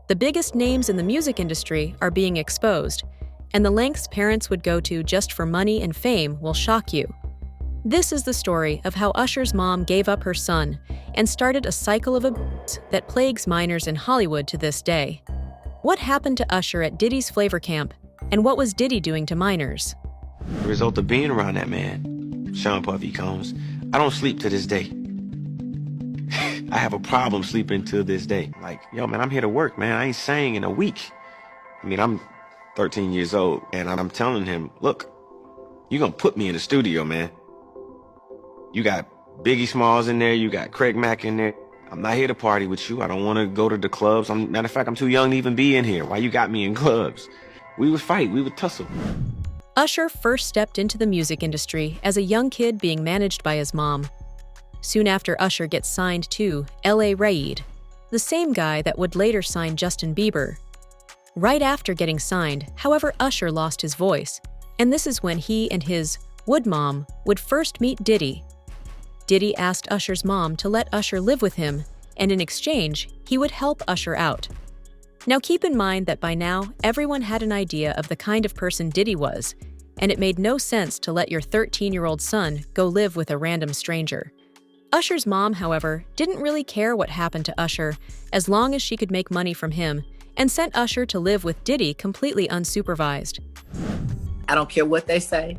The biggest names in the music industry are being exposed, and the lengths parents would go to just for money and fame will shock you. This is the story of how Usher's mom gave up her son and started a cycle of abuse that plagues minors in Hollywood to this day. What happened to Usher at Diddy's flavor camp, and what was Diddy doing to minors? The result of being around that man, Sean Puffy Combs, I don't sleep to this day. I have a problem sleeping to this day. Like, yo, man, I'm here to work, man. I ain't sang in a week. I mean, I'm 13 years old, and I'm telling him, look, you're gonna put me in the studio, man. You got Biggie Smalls in there, you got Craig Mack in there. I'm not here to party with you. I don't want to go to the clubs. Matter of fact, I'm too young to even be in here. Why you got me in clubs? We would fight, we would tussle. Usher first stepped into the music industry as a young kid being managed by his mom. Soon after, Usher gets signed to L.A. Reid, the same guy that would later sign Justin Bieber. Right after getting signed, however, Usher lost his voice, and this is when he and his wood mom would first meet Diddy. Diddy asked Usher's mom to let Usher live with him, and in exchange, he would help Usher out. Now keep in mind that by now, everyone had an idea of the kind of person Diddy was, and it made no sense to let your 13-year-old son go live with a random stranger. Usher's mom, however, didn't really care what happened to Usher as long as she could make money from him, and sent Usher to live with Diddy completely unsupervised. I don't care what they say,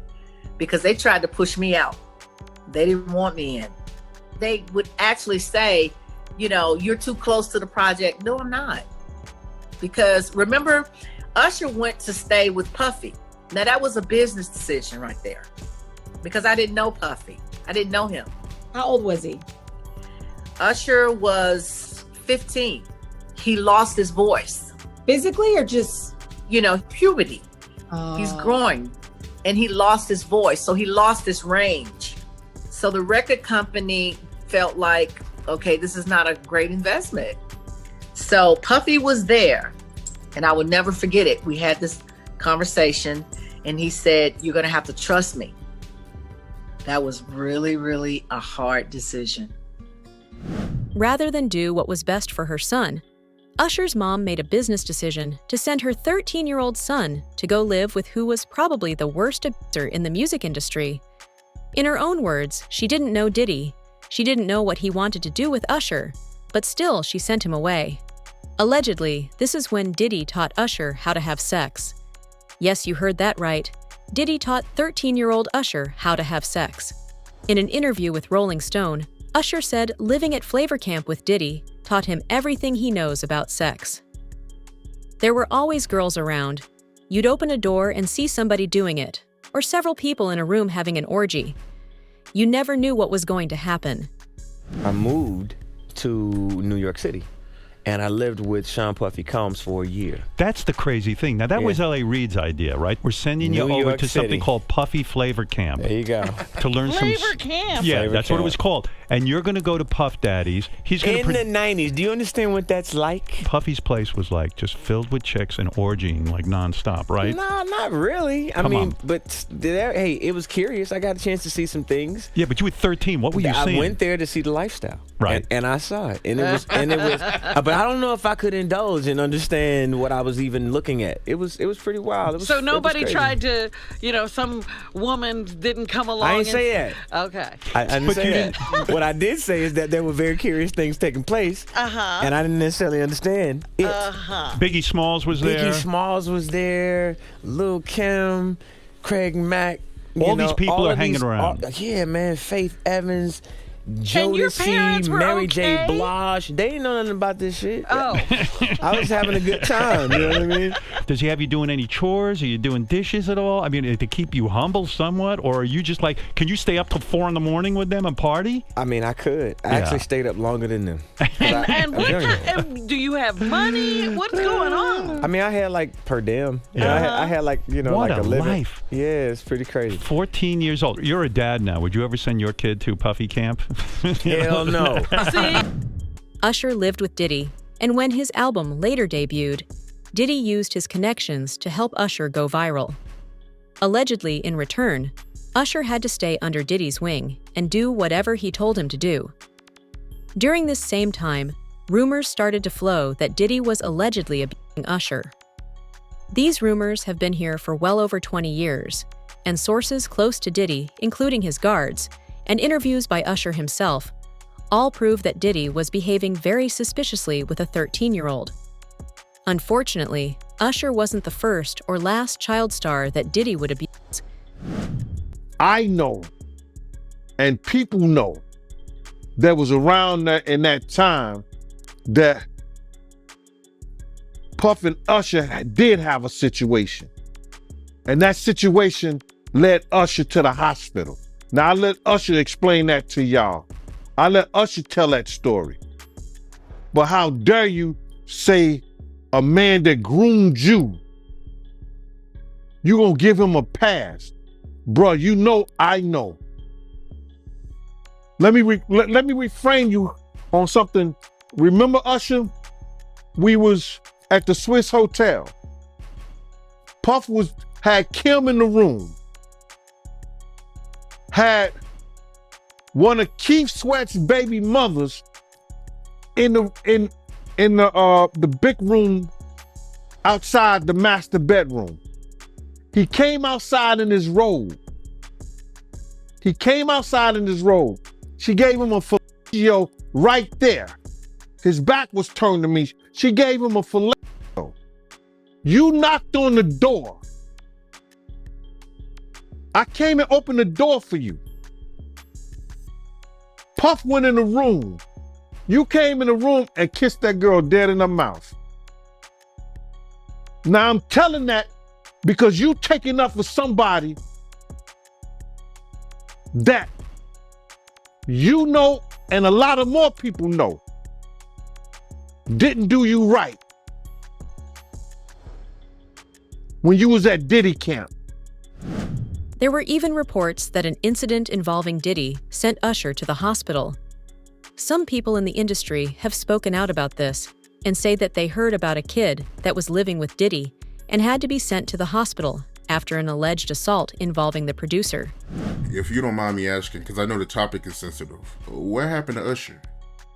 because they tried to push me out. They didn't want me in. They would actually say, you know, you're too close to the project. No, I'm not. Because remember, Usher went to stay with Puffy. Now that was a business decision right there, because I didn't know Puffy. I didn't know him. How old was he? Usher was 15. He lost his voice. Physically or just? You know, puberty. He's growing and he lost his voice. So he lost his range. So the record company felt like, okay, this is not a great investment. So Puffy was there, and I will never forget it. We had this conversation and he said, you're going to have to trust me. That was really, really a hard decision. Rather than do what was best for her son, Usher's mom made a business decision to send her 13-year-old son to go live with who was probably the worst abuser in the music industry. In her own words, she didn't know Diddy. She didn't know what he wanted to do with Usher, but still she sent him away. Allegedly, this is when Diddy taught Usher how to have sex. Yes, you heard that right. Diddy taught 13-year-old Usher how to have sex. In an interview with Rolling Stone, Usher said living at Flavor Camp with Diddy taught him everything he knows about sex. There were always girls around. You'd open a door and see somebody doing it, or several people in a room having an orgy. You never knew what was going to happen. I moved to New York City, and I lived with Sean Puffy Combs for a year. That's the crazy thing. Now, that was L.A. Reid's idea, right? We're sending you New over York to City. something called Puffy Flavor Camp. There you go. To learn Flavor Camp. Yeah, Flavor that's what it Camp. was called. And you're going to go to Puff Daddy's. He's going In the 90s, do you understand what that's like? Puffy's place was like just filled with chicks and orgying like nonstop, right? No, not really. I Come mean, on. but hey, it was curious. I got a chance to see some things. Yeah, but you were 13. What were you I seeing? went there to see the lifestyle, Right. And I saw it, and it was, but I don't know if I could indulge and understand what I was even looking at. It was pretty wild. It was, So it was nobody crazy. tried to, some woman didn't come along. I didn't and say that. Okay. I didn't But say you that. What I did say is that there were very curious things taking place, and I didn't necessarily understand it. Biggie Smalls was there. Biggie Smalls was there, Lil' Kim, Craig Mack. All these people all are of hanging these- around. Yeah, man. Faith Evans, your parents Jodeci, were Mary J. okay? Blige. They didn't know nothing about this shit. Oh. I was having a good time. You know what I mean? Does he have you doing any chores? Are you doing dishes at all? I mean, to keep you humble somewhat? Or are you just like, can you stay up till 4 a.m. with them and party? I mean, I could. I actually stayed up longer than them. And do you have money? What's going on? I mean, I had like per diem. Yeah. I had like, What like a a living. life. Yeah, it's pretty crazy. 14 years old. You're a dad now. Would you ever send your kid to Puffy Camp? Hell no. See? Usher lived with Diddy, and when his album later debuted, Diddy used his connections to help Usher go viral. Allegedly, in return, Usher had to stay under Diddy's wing and do whatever he told him to do. During this same time, rumors started to flow that Diddy was allegedly abusing Usher. These rumors have been here for well over 20 years, and sources close to Diddy, including his guards, and interviews by Usher himself, all prove that Diddy was behaving very suspiciously with a 13-year-old. Unfortunately, Usher wasn't the first or last child star that Diddy would abuse. I know, and people know, that was around that in that time that Puff and Usher did have a situation. And that situation led Usher to the hospital. Now, I let Usher explain that to y'all. I let Usher tell that story. But how dare you say a man that groomed you, you gonna give him a pass? Bruh, you know I know. Let me reframe you on something. Remember Usher? We was at the Swiss Hotel. Puff had Kim in the room. Had one of Keith Sweat's baby mothers in the big room outside the master bedroom. He came outside in his robe. She gave him a fellatio right there. His back was turned to me. She gave him a fellatio. You knocked on the door. I came and opened the door for you. Puff went in the room. You came in the room and kissed that girl dead in her mouth. Now I'm telling that because you taking up for somebody that you know and a lot of more people know didn't do you right when you was at Diddy camp. There were even reports that an incident involving Diddy sent Usher to the hospital. Some people in the industry have spoken out about this and say that they heard about a kid that was living with Diddy and had to be sent to the hospital after an alleged assault involving the producer. If you don't mind me asking, because I know the topic is sensitive, what happened to Usher?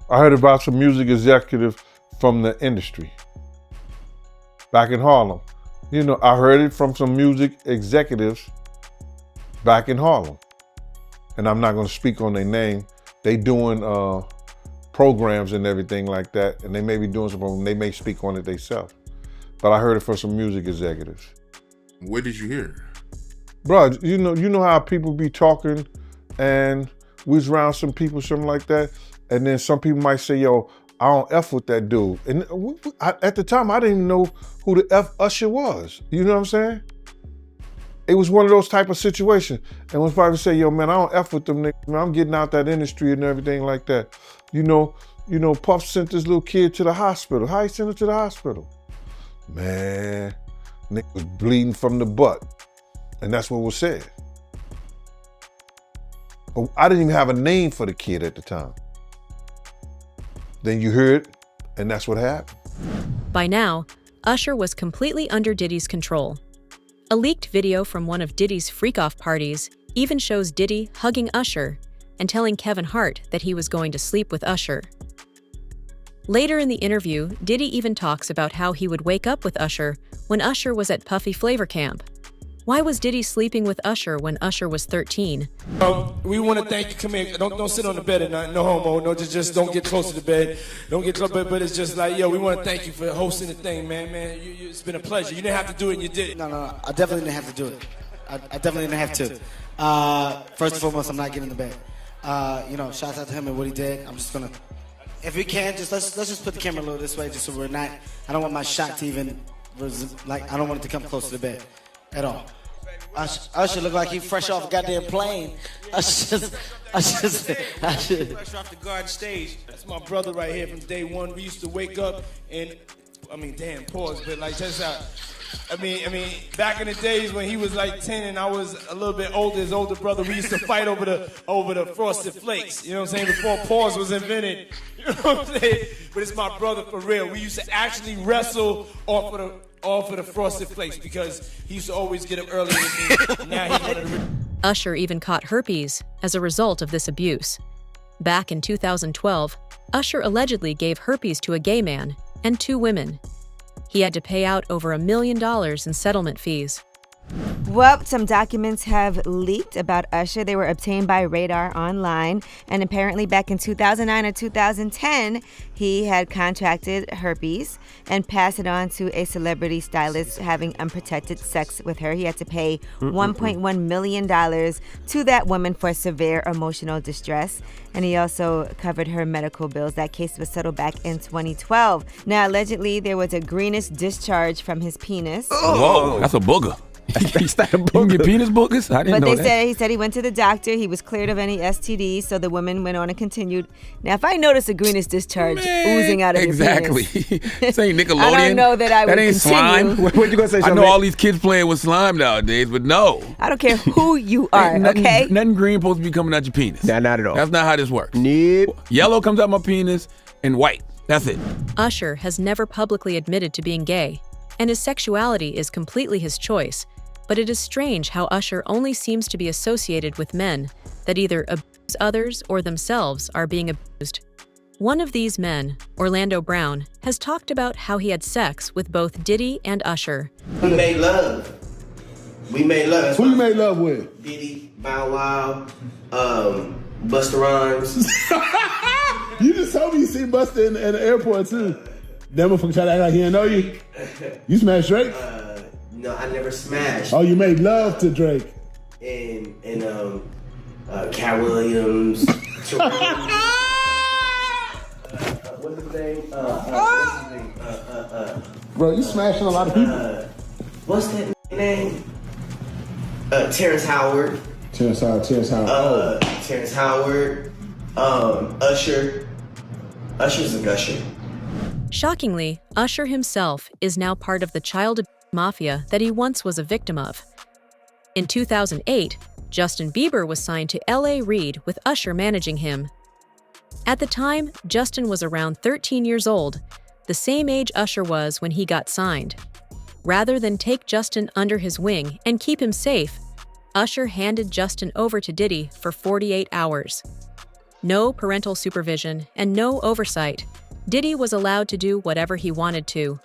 I heard about some music executive from the industry back in Harlem. You know, I heard it from some music executives back in Harlem. And I'm not gonna speak on their name. They doing programs and everything like that, and they may be doing something, they may speak on it themselves. But I heard it from some music executives. What did you hear? Bro, you know how people be talking and we was around some people, something like that, and then some people might say, yo, I don't F with that dude. And at the time, I didn't even know who the F Usher was. You know what I'm saying? It was one of those type of situations. And when people say, yo, man, I don't F with them niggas, man, I'm getting out that industry and everything like that. You know, Puff sent this little kid to the hospital. How he sent her to the hospital? Man, nigga was bleeding from the butt. And that's what was said. But I didn't even have a name for the kid at the time. Then you heard it, and that's what happened. By now, Usher was completely under Diddy's control. A leaked video from one of Diddy's freak-off parties even shows Diddy hugging Usher and telling Kevin Hart that he was going to sleep with Usher. Later in the interview, Diddy even talks about how he would wake up with Usher when Usher was at Puffy Flavor Camp. Why was Diddy sleeping with Usher when Usher was 13? We want to thank you. Come here. Don't sit on the bed at night. No homo. No, just don't get close to the bed. Don't get close. But it's just like, yo, we want to thank you for hosting the thing, man. It's been a pleasure. You didn't have to do it, and you did. No. I definitely didn't have to do it. I definitely didn't have to. First and foremost, I'm not getting in the bed. Shouts out to him and what he did. I'm just gonna, if we can, let's just put the camera a little this way, just so we're not. I don't want my shot to even, I don't want it to come close to the bed at all. Usher look like he fresh off a goddamn plane. Usher Fresh off the garden stage. That's my brother right here from day one. We used to wake up and, pause, but like check this out. Back in the days when he was like 10 and I was a little bit older, his older brother, we used to fight over the Frosted Flakes. You know what I'm saying? Before pause was invented. You know what I'm saying? But it's my brother for real. We used to actually wrestle off of the Frosted Flakes because he used to always get up early with me. Now he wanted to... Usher even caught herpes as a result of this abuse. Back in 2012, Usher allegedly gave herpes to a gay man and 2 women. He had to pay out over $1 million in settlement fees. Well, some documents have leaked about Usher. They were obtained by Radar Online. And apparently back in 2009 or 2010, he had contracted herpes and passed it on to a celebrity stylist having unprotected sex with her. He had to pay $1.1 million to that woman for severe emotional distress. And he also covered her medical bills. That case was settled back in 2012. Now, allegedly, there was a greenish discharge from his penis. Whoa, that's a booger. You can get penis boogers? I didn't know that. He said he went to the doctor. He was cleared of any STDs. So the woman went on and continued. Now, if I notice a greenish discharge oozing out of your penis. Exactly. This ain't Nickelodeon. I don't know that I would That ain't continue. slime. What you gonna say, I know all these kids playing with slime nowadays, but no. I don't care who you are, nothing, okay? Nothing green supposed to be coming out your penis. Nah, not at all. That's not how this works. Nope. Yellow comes out my penis and white. That's it. Usher has never publicly admitted to being gay, and his sexuality is completely his choice. But it is strange how Usher only seems to be associated with men that either abuse others or themselves are being abused. One of these men, Orlando Brown, has talked about how he had sex with both Diddy and Usher. We made love. We made love. Who you made love with? Diddy, Bow Wow, Busta Rhymes. You just told me you see Busta in the airport too. That motherfucker tried to act like he didn't know you. You smashed Drake? No, I never smashed. Oh, you made love to Drake. And Cat Williams. What's his name? Bro, you smashing a lot of people. What's that name? Terrence Howard. Terrence Howard. Terrence Howard. Usher. Usher's a gusher. Shockingly, Usher himself is now part of the child abuse mafia that he once was a victim of. In 2008, Justin Bieber was signed to L.A. Reid with Usher managing him. At the time, Justin was around 13 years old, the same age Usher was when he got signed. Rather than take Justin under his wing and keep him safe, Usher handed Justin over to Diddy for 48 hours. No parental supervision and no oversight. Diddy was allowed to do whatever he wanted to.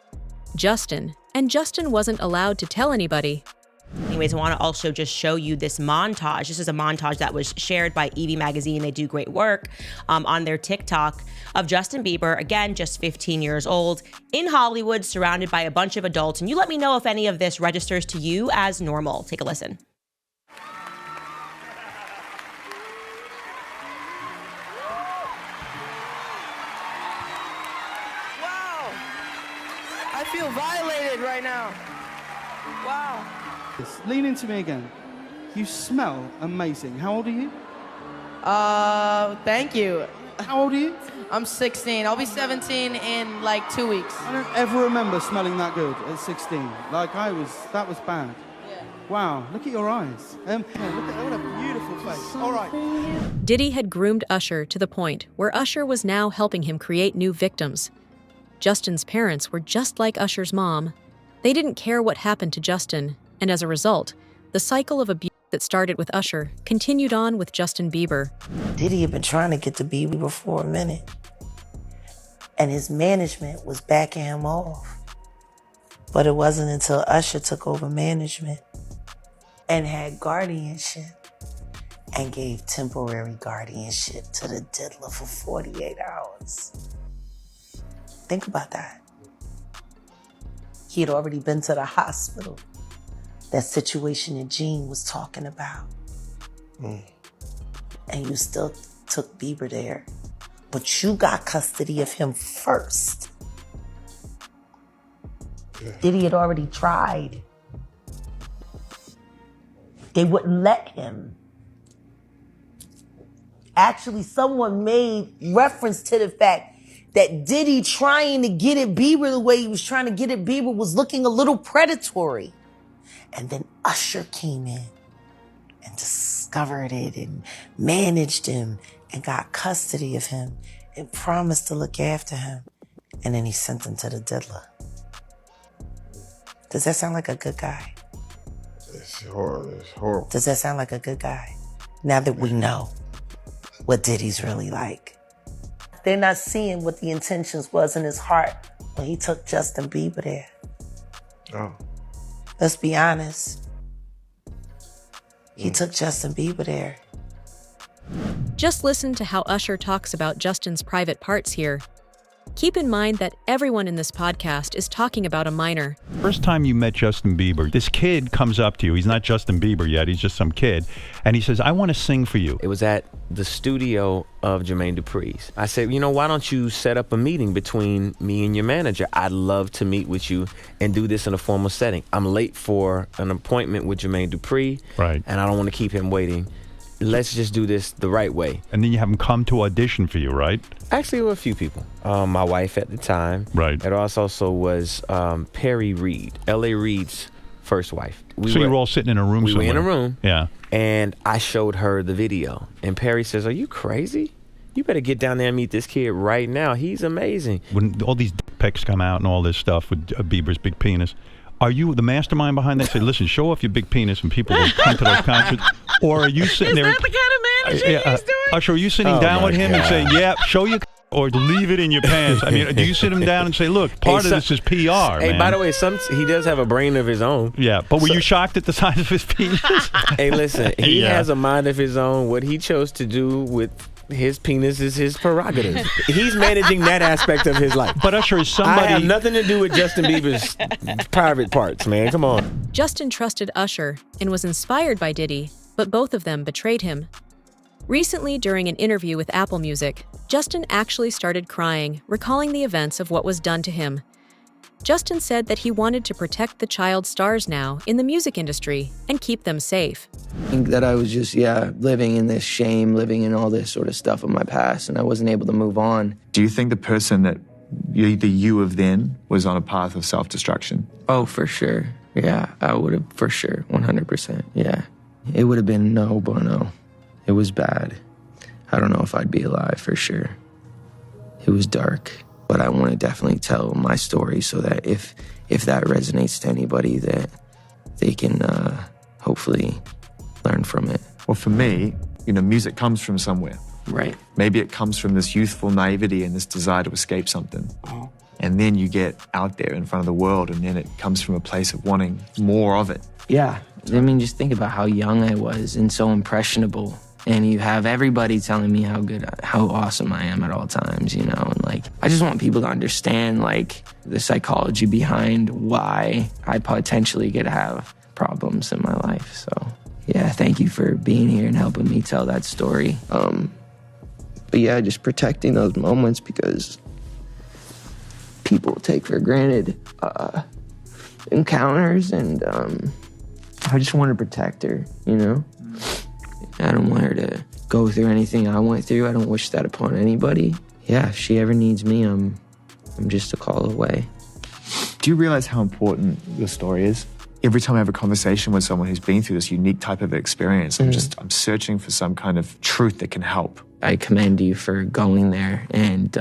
Justin wasn't allowed to tell anybody. Anyways, I want to also just show you this montage. This is a montage that was shared by Evie Magazine. They do great work on their TikTok of Justin Bieber, again, just 15 years old, in Hollywood, surrounded by a bunch of adults. And you let me know if any of this registers to you as normal. Take a listen. I feel violated right now. Wow. Lean into me again. You smell amazing. How old are you? Thank you. How old are you? I'm 16. I'll be 17 in like 2 weeks. I don't ever remember smelling that good at 16. Like that was bad. Yeah. Wow, look at your eyes. Look at what a beautiful face. All right. Diddy had groomed Usher to the point where Usher was now helping him create new victims. Justin's parents were just like Usher's mom. They didn't care what happened to Justin, and as a result, the cycle of abuse that started with Usher continued on with Justin Bieber. Diddy had been trying to get to Bieber for a minute, and his management was backing him off. But it wasn't until Usher took over management and had guardianship and gave temporary guardianship to the diddler for 48 hours. Think about that. He had already been to the hospital. That situation that Gene was talking about. And you still took Bieber there. But you got custody of him first. Yeah. Diddy had already tried. They wouldn't let him. Actually, someone made reference to the fact that Diddy trying to get at Bieber the way he was trying to get at Bieber was looking a little predatory. And then Usher came in and discovered it and managed him and got custody of him and promised to look after him. And then he sent him to the diddler. Does that sound like a good guy? It's horrible. Does that sound like a good guy? Now that we know what Diddy's really like. They're not seeing what the intentions was in his heart when he took Justin Bieber there. Oh. Let's be honest. He took Justin Bieber there. Just listen to how Usher talks about Justin's private parts here. Keep in mind that everyone in this podcast is talking about a minor. First time you met Justin Bieber, this kid comes up to you. He's not Justin Bieber yet. He's just some kid. And he says, I want to sing for you. It was at the studio of Jermaine Dupri's. I said, why don't you set up a meeting between me and your manager? I'd love to meet with you and do this in a formal setting. I'm late for an appointment with Jermaine Dupri. Right. And I don't want to keep him waiting. Let's just do this the right way. And then you have him come to audition for you, right? Actually, there were a few people. My wife at the time. Right. It also was Perry Reed, L.A. Reid's first wife. So you were all sitting in a room We somewhere. were in a room. Yeah. And I showed her the video. And Perry says, are you crazy? You better get down there and meet this kid right now. He's amazing. When all these dick pics come out and all this stuff with Bieber's big penis, are you the mastermind behind that? Say, listen, show off your big penis and people will come to those concerts. Or are you sitting there? Is that the kind of manager he's doing? Usher, are you sitting down with him and saying, yeah, show your or leave it in your pants? I mean, do you sit him down and say, look, part of this is PR, Hey, man. by the way, he does have a brain of his own. Yeah, but were you shocked at the size of his penis? Hey, listen, he has a mind of his own. What he chose to do with his penis is his prerogative. He's managing that aspect of his life. But Usher is somebody... I have nothing to do with Justin Bieber's private parts, man. Come on. Justin trusted Usher and was inspired by Diddy, but both of them betrayed him. Recently, during an interview with Apple Music, Justin actually started crying, recalling the events of what was done to him. Justin said that he wanted to protect the child stars now in the music industry and keep them safe. I think that I was just, living in this shame, living in all this sort of stuff of my past, and I wasn't able to move on. Do you think the person that the you of then was on a path of self-destruction? Oh, for sure. Yeah, I would have, for sure, 100%. Yeah. It would have been no bueno. It was bad. I don't know if I'd be alive, for sure. It was dark. But I want to definitely tell my story so that if that resonates to anybody, that they can hopefully learn from it. Well, for me, music comes from somewhere. Right. Maybe it comes from this youthful naivety and this desire to escape something. Oh. And then you get out there in front of the world, and then it comes from a place of wanting more of it. Yeah. I mean, just think about how young I was and so impressionable. And you have everybody telling me how awesome I am at all times, and I just want people to understand, the psychology behind why I potentially could have problems in my life. So, yeah, thank you for being here and helping me tell that story. But yeah, just protecting those moments because people take for granted encounters, and I just want to protect her, I don't want her to go through anything I went through. I don't wish that upon anybody. Yeah, if she ever needs me, I'm just a call away. Do you realize how important your story is? Every time I have a conversation with someone who's been through this unique type of experience, I'm searching for some kind of truth that can help. I commend you for going there and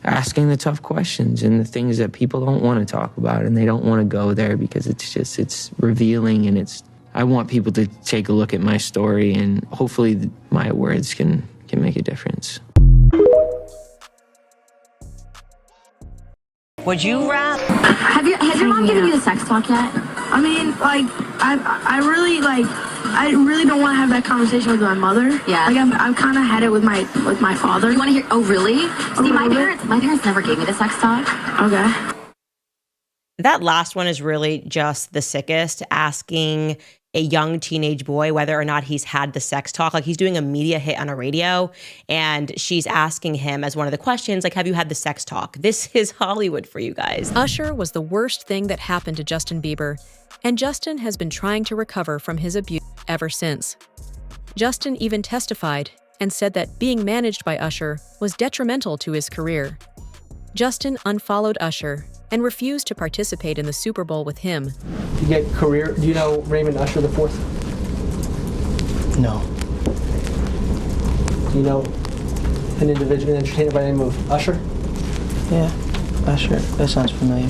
asking the tough questions and the things that people don't want to talk about, and they don't want to go there because it's revealing, and I want people to take a look at my story, and hopefully my words can make a difference. Would you rap? Has your mom given you the sex talk yet? I mean, I really don't want to have that conversation with my mother. Yeah. I've kind of had it with my father. You want to hear? Oh, really? See, my parents never gave me the sex talk. Okay. That last one is really just the sickest, asking a young teenage boy whether or not he's had the sex talk. He's doing a media hit on a radio, and she's asking him as one of the questions, have you had the sex talk? This is Hollywood for you guys. Usher was the worst thing that happened to Justin Bieber, and Justin has been trying to recover from his abuse ever since. Justin even testified and said that being managed by Usher was detrimental to his career. Justin unfollowed Usher and refused to participate in the Super Bowl with him. You get career. Do you know Raymond Usher the Fourth? No. Do you know an individual, an entertainer by the name of Usher? Yeah, Usher. That sounds familiar.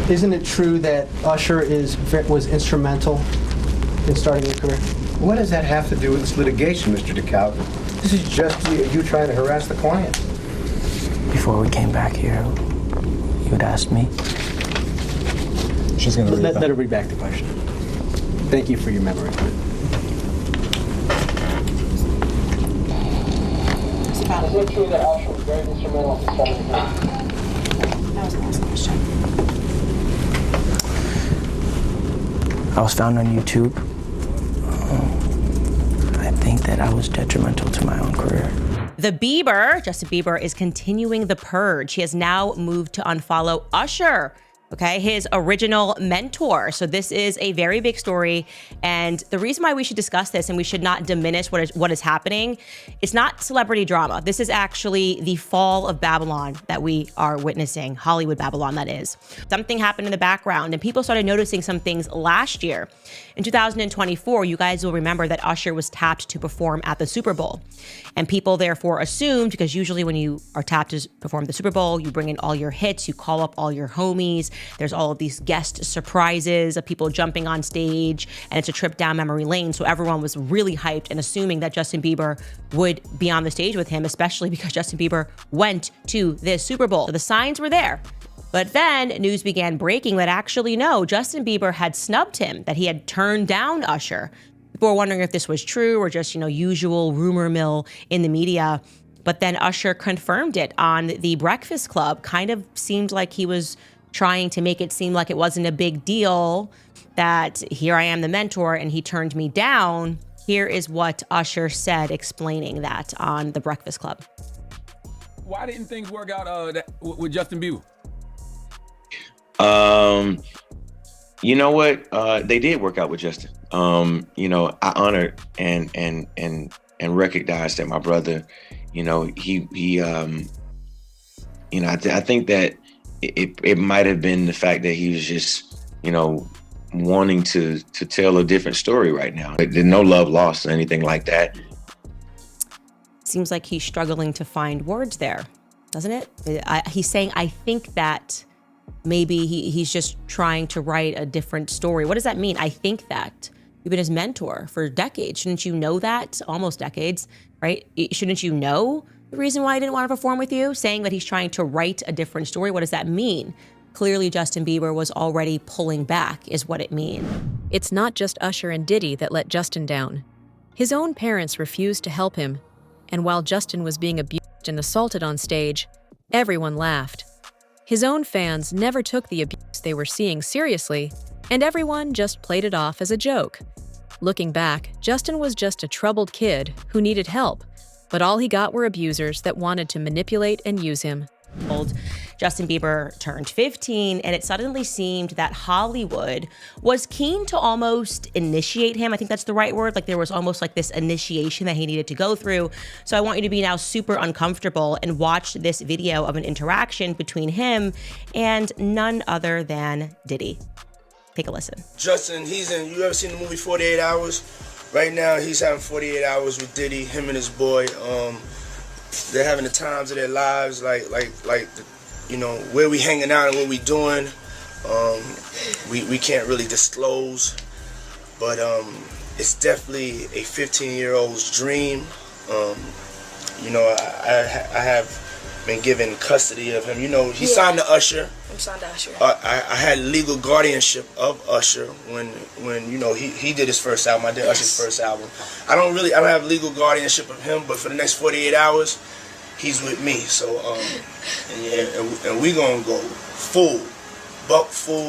Isn't it true that Usher was instrumental in starting your career? What does that have to do with this litigation, Mr. DeKalb? This is just you trying to harass the client. Before we came back here, you had asked me. She's going to let her read back the question. Thank you for your memory. Is it true that Usher was very instrumental in starting your career? That was the last question. I was found on YouTube. I think that I was detrimental to my own career. The Bieber, Justin Bieber, is continuing the purge. He has now moved to unfollow Usher, okay, his original mentor. So this is a very big story. And the reason why we should discuss this and we should not diminish what is happening, it's not celebrity drama. This is actually the fall of Babylon that we are witnessing, Hollywood Babylon, that is. Something happened in the background and people started noticing some things last year. In 2024, you guys will remember that Usher was tapped to perform at the Super Bowl. And people therefore assumed, because usually when you are tapped to perform the Super Bowl, you bring in all your hits, you call up all your homies, there's all of these guest surprises of people jumping on stage, and it's a trip down memory lane. So everyone was really hyped and assuming that Justin Bieber would be on the stage with him, especially because Justin Bieber went to this Super Bowl. So the signs were there. But then news began breaking that actually, no, Justin Bieber had snubbed him, that he had turned down Usher. People were wondering if this was true or just, usual rumor mill in the media. But then Usher confirmed it on The Breakfast Club. Kind of seemed like he was trying to make it seem like it wasn't a big deal, that here I am the mentor and he turned me down. Here is what Usher said explaining that on The Breakfast Club. Why didn't things work out with Justin Bieber? You know what? They did work out with Justin. I honored and recognized that my brother, I think that it might have been the fact that he was just, wanting to tell a different story right now. There's no love lost or anything like that. Seems like he's struggling to find words there, doesn't it? He's saying, I think that maybe he's just trying to write a different story. What does that mean? I think that. You've been his mentor for decades. Shouldn't you know that? Almost decades, right? Shouldn't you know the reason why he didn't want to perform with you? Saying that he's trying to write a different story. What does that mean? Clearly, Justin Bieber was already pulling back, is what it means. It's not just Usher and Diddy that let Justin down. His own parents refused to help him. And while Justin was being abused and assaulted on stage, everyone laughed. His own fans never took the abuse they were seeing seriously, and everyone just played it off as a joke. Looking back, Justin was just a troubled kid who needed help, but all he got were abusers that wanted to manipulate and use him. Justin Bieber turned 15, and it suddenly seemed that Hollywood was keen to almost initiate him. I think that's the right word. Like there was almost like this initiation that he needed to go through. So I want you to be now super uncomfortable and watch this video of an interaction between him and none other than Diddy. Take a listen. Justin, you ever seen the movie 48 Hours? Right now, he's having 48 hours with Diddy, him and his boy. They're having the times of their lives, like where we hanging out and what we doing. We can't really disclose, but it's definitely a 15-year-old's dream. I have been given custody of him. He signed to Usher. I'm signed to Usher. I had legal guardianship of Usher when he did his first album. I did Usher's first album. I don't have legal guardianship of him, but for the next 48 hours, he's with me. So and we gonna go full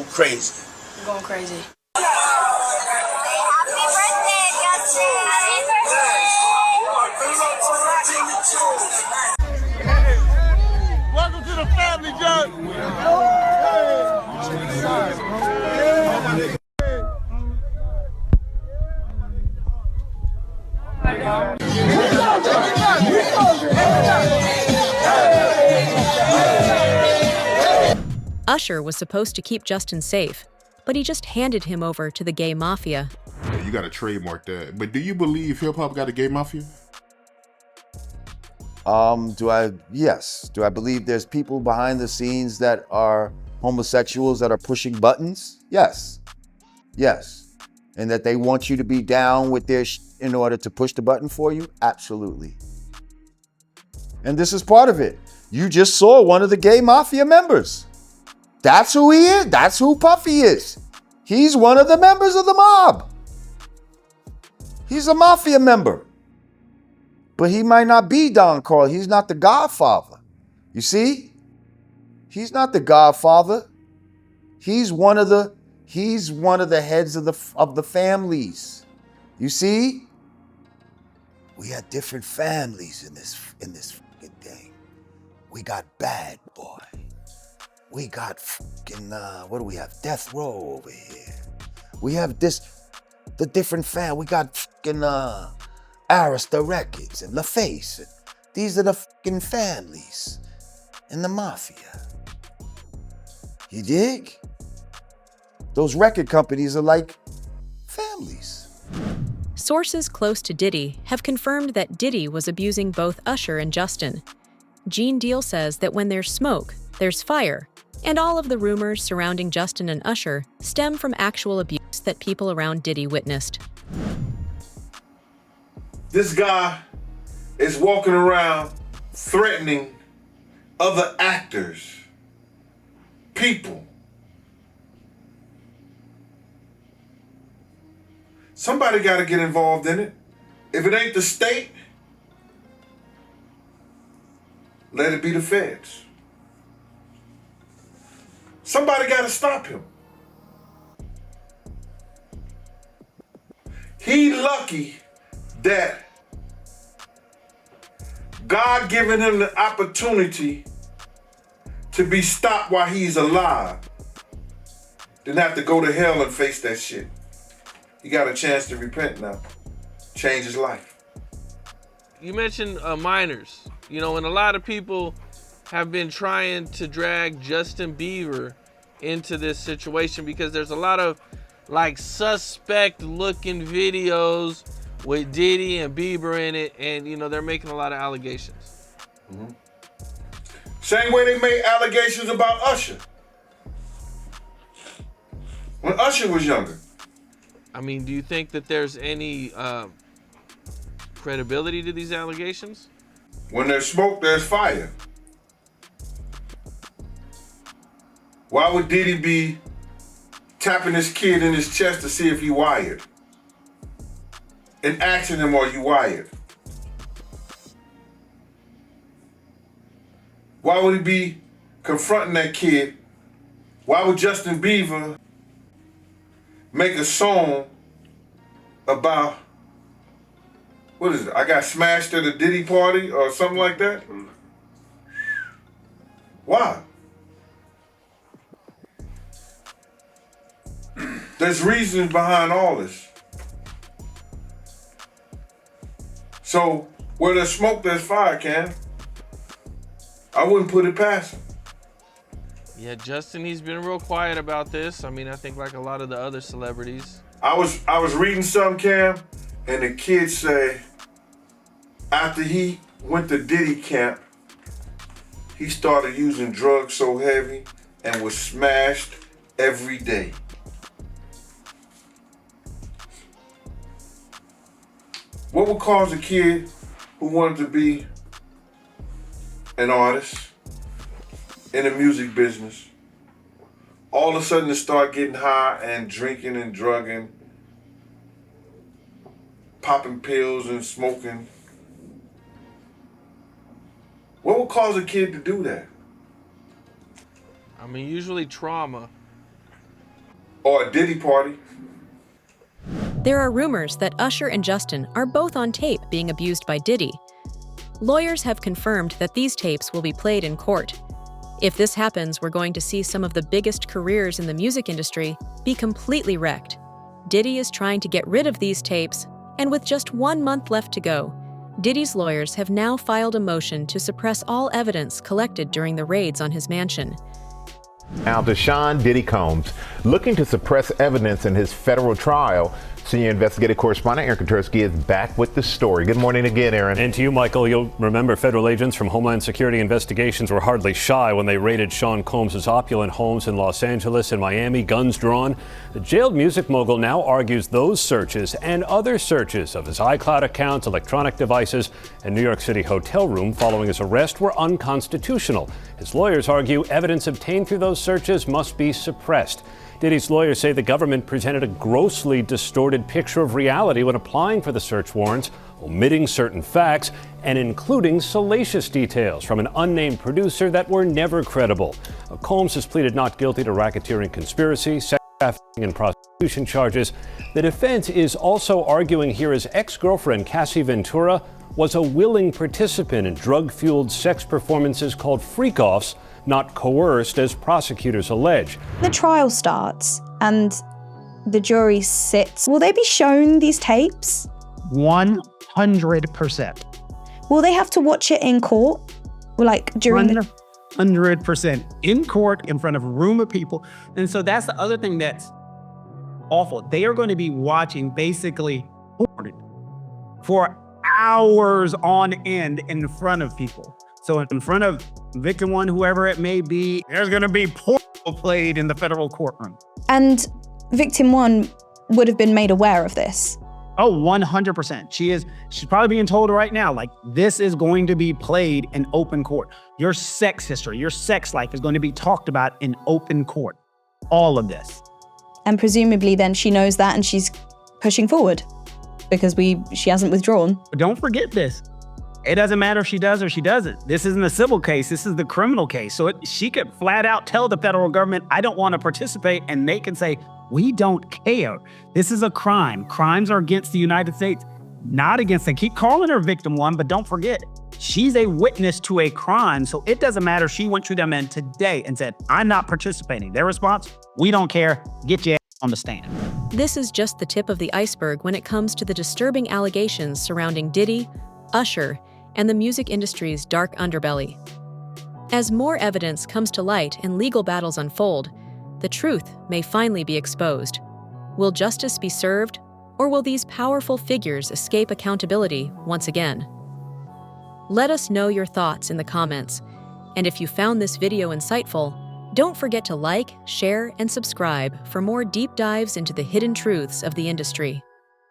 crazy. I'm going crazy. Welcome to the family, John. Usher was supposed to keep Justin safe, but he just handed him over to the gay mafia. Yeah, you got to trademark that. But do you believe hip-hop got a gay mafia? Yes. Do I believe there's people behind the scenes that are homosexuals that are pushing buttons? Yes. Yes. And that they want you to be down with their in order to push the button for you? Absolutely. And this is part of it. You just saw one of the gay mafia members. That's who he is. That's who Puffy is. He's one of the members of the mob. He's a mafia member. But he might not be Don Carl. He's not the godfather. You see? He's not the godfather. He's one of the heads of the families. You see? We had different families in this fucking thing. We got Bad Boy. We got fucking what do we have? Death Row over here. We have the different we got fucking Arista Records and LaFace. These are the fucking families in the mafia. You dig? Those record companies are like families. Sources close to Diddy have confirmed that Diddy was abusing both Usher and Justin. Gene Deal says that when there's smoke, there's fire, and all of the rumors surrounding Justin and Usher stem from actual abuse that people around Diddy witnessed. This guy is walking around threatening other actors, people. Somebody got to get involved in it. If it ain't the state, let it be the feds. Somebody got to stop him. He lucky that God given him the opportunity to be stopped while he's alive, didn't have to go to hell and face that shit. He got a chance to repent now, change his life. You mentioned minors, and a lot of people have been trying to drag Justin Bieber into this situation because there's a lot of suspect looking videos with Diddy and Bieber in it, and they're making a lot of allegations. Mm-hmm. Same way they made allegations about Usher when Usher was younger. I mean, do you think that there's any credibility to these allegations? When there's smoke, there's fire. Why would Diddy be tapping his kid in his chest to see if he wired? And asking him, are you wired? Why would he be confronting that kid? Why would Justin Bieber make a song about, what is it? I got smashed at a Diddy party or something like that? Why? There's reasons behind all this. So where there's smoke, there's fire, Cam. I wouldn't put it past him. Yeah, Justin, he's been real quiet about this. I mean, I think like a lot of the other celebrities. I was reading some, Cam, and the kids say after he went to Diddy camp, he started using drugs so heavy and was smashed every day. What would cause a kid who wanted to be an artist in the music business all of a sudden to start getting high and drinking and drugging, popping pills and smoking? What would cause a kid to do that? I mean, usually trauma. Or a Diddy party. There are rumors that Usher and Justin are both on tape being abused by Diddy. Lawyers have confirmed that these tapes will be played in court. If this happens, we're going to see some of the biggest careers in the music industry be completely wrecked. Diddy is trying to get rid of these tapes, and with just 1 month left to go, Diddy's lawyers have now filed a motion to suppress all evidence collected during the raids on his mansion. Now, Deshaun Diddy Combs looking to suppress evidence in his federal trial Senior investigative correspondent Aaron Katursky is back with the story. Good morning again, Aaron. And to you, Michael. You'll remember federal agents from Homeland Security Investigations were hardly shy when they raided Sean Combs' opulent homes in Los Angeles and Miami, guns drawn. The jailed music mogul now argues those searches and other searches of his iCloud accounts, electronic devices, and New York City hotel room following his arrest were unconstitutional. His lawyers argue evidence obtained through those searches must be suppressed. Diddy's lawyers say the government presented a grossly distorted picture of reality when applying for the search warrants, omitting certain facts and including salacious details from an unnamed producer that were never credible. Combs has pleaded not guilty to racketeering conspiracy, sex trafficking, and prostitution charges. The defense is also arguing here his ex-girlfriend, Cassie Ventura, was a willing participant in drug-fueled sex performances called freak-offs, not coerced, as prosecutors allege. The trial starts and the jury sits. Will they be shown these tapes? 100%. Will they have to watch it in court? Like during 100% in court in front of a room of people. And so that's the other thing that's awful. They are going to be watching basically porn for hours on end in front of people. So in front of victim one, whoever it may be, there's going to be porn played in the federal courtroom. And victim one would have been made aware of this. Oh, 100%. She's probably being told right now, like, this is going to be played in open court. Your sex history, your sex life is going to be talked about in open court. All of this. And presumably then she knows that and she's pushing forward because she hasn't withdrawn. But don't forget this. It doesn't matter if she does or she doesn't. This isn't a civil case. This is the criminal case. So she could flat out tell the federal government, I don't want to participate. And they can say, we don't care. This is a crime. Crimes are against the United States, not against, they keep calling her victim one, but don't forget, she's a witness to a crime. So it doesn't matter if she went to them in today and said, I'm not participating. Their response, we don't care. Get your ass on the stand. This is just the tip of the iceberg when it comes to the disturbing allegations surrounding Diddy, Usher, and the music industry's dark underbelly. As more evidence comes to light and legal battles unfold, the truth may finally be exposed. Will justice be served, or will these powerful figures escape accountability once again? Let us know your thoughts in the comments, and if you found this video insightful, don't forget to like, share, and subscribe for more deep dives into the hidden truths of the industry.